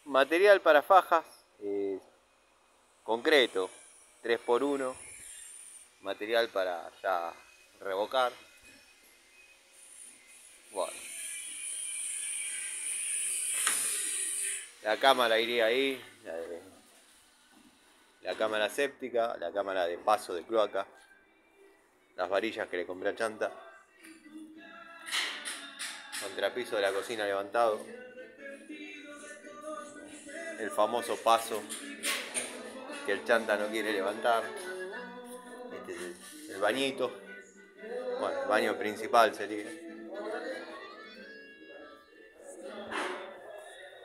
Material para fajas, concreto, 3x1, material para ya revocar. Bueno, la cámara iría ahí, la cámara séptica, la cámara de paso de cloaca, las varillas que le compré a Chanta, contrapiso de la cocina levantado, el famoso paso que el Chanta no quiere levantar, este es el bañito, bueno, el baño principal sería.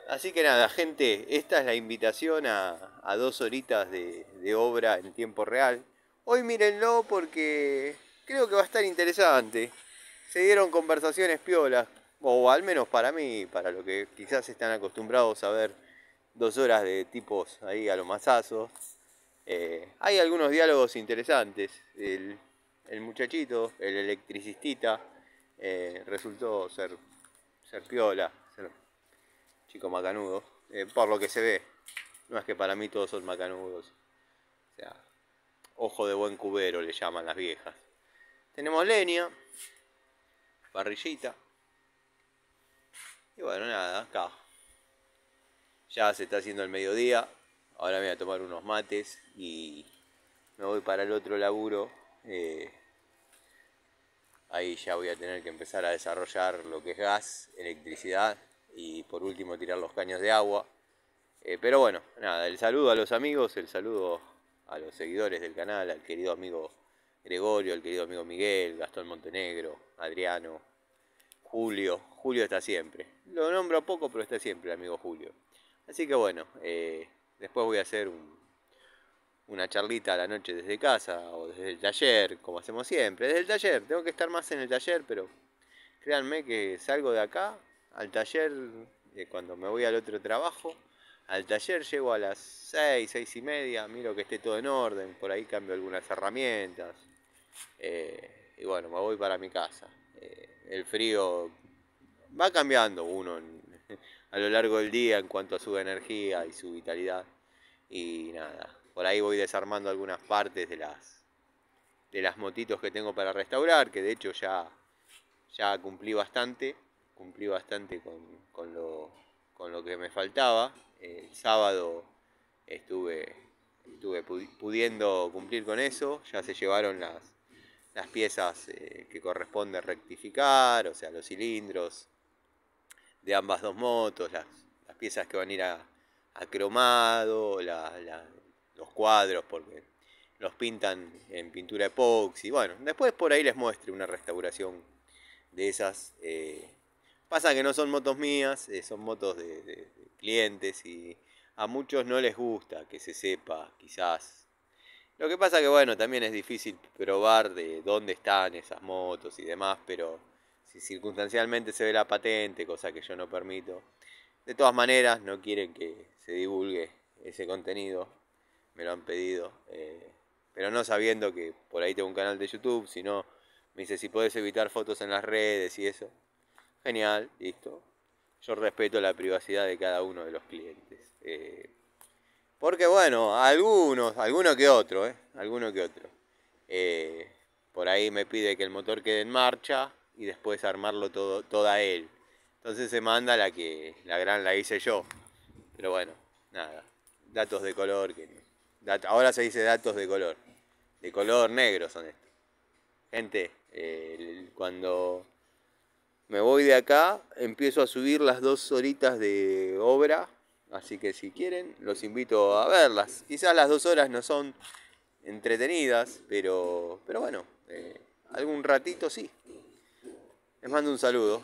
Así que nada, gente, esta es la invitación a 2 horitas de obra en tiempo real. Hoy mírenlo porque creo que va a estar interesante. Se dieron conversaciones piolas, o al menos para mí, para lo que quizás están acostumbrados a ver 2 horas de tipos ahí a lo masazo. Hay algunos diálogos interesantes. El muchachito, el electricista, resultó ser piola, ser chico macanudo, por lo que se ve. No es que para mí todos son macanudos. O sea, ojo de buen cubero le llaman las viejas. Tenemos leña, parrillita. Y bueno, nada, acá. Ya se está haciendo el mediodía. Ahora me voy a tomar unos mates y me voy para el otro laburo. Ahí ya voy a tener que empezar a desarrollar lo que es gas, electricidad y por último tirar los caños de agua. Pero bueno, nada, el saludo a los amigos, el saludo a los seguidores del canal, al querido amigo Gregorio, al querido amigo Miguel, Gastón Montenegro, Adriano, Julio. Julio está siempre. Lo nombro poco, pero está siempre el amigo Julio. Así que bueno, después voy a hacer una charlita a la noche desde casa o desde el taller, como hacemos siempre. Desde el taller, tengo que estar más en el taller, pero créanme que salgo de acá al taller, cuando me voy al otro trabajo, al taller llego a las 6, 6 y media, miro que esté todo en orden, por ahí cambio algunas herramientas, y bueno, me voy para mi casa. El frío va cambiando uno a lo largo del día en cuanto a su energía y su vitalidad, y nada, por ahí voy desarmando algunas partes de las motitos que tengo para restaurar, que de hecho ya cumplí bastante con lo que me faltaba. El sábado estuve pudiendo cumplir con eso, ya se llevaron las piezas que corresponde rectificar, o sea, los cilindros de ambas dos motos, las piezas que van a ir a cromado, los cuadros, porque los pintan en pintura epoxi. Bueno, después por ahí les muestre una restauración de esas. Pasa que no son motos mías, son motos de clientes y a muchos no les gusta que se sepa, quizás. Lo que pasa que bueno, también es difícil probar de dónde están esas motos y demás, pero si circunstancialmente se ve la patente, cosa que yo no permito, de todas maneras no quieren que se divulgue ese contenido, me lo han pedido, pero no sabiendo que por ahí tengo un canal de YouTube, sino me dice si podés evitar fotos en las redes y eso. Genial, listo. Yo respeto la privacidad de cada uno de los clientes. Porque bueno, alguno que otro, alguno que otro. Por ahí me pide que el motor quede en marcha y después armarlo toda él. Entonces se manda la hice yo. Pero bueno, nada. Datos de color. Ahora se dice datos de color. De color negro son estos. Gente, cuando me voy de acá, empiezo a subir las 2 horitas de obra. Así que si quieren, los invito a verlas. Quizás las 2 horas no son entretenidas, pero bueno, algún ratito sí. Les mando un saludo.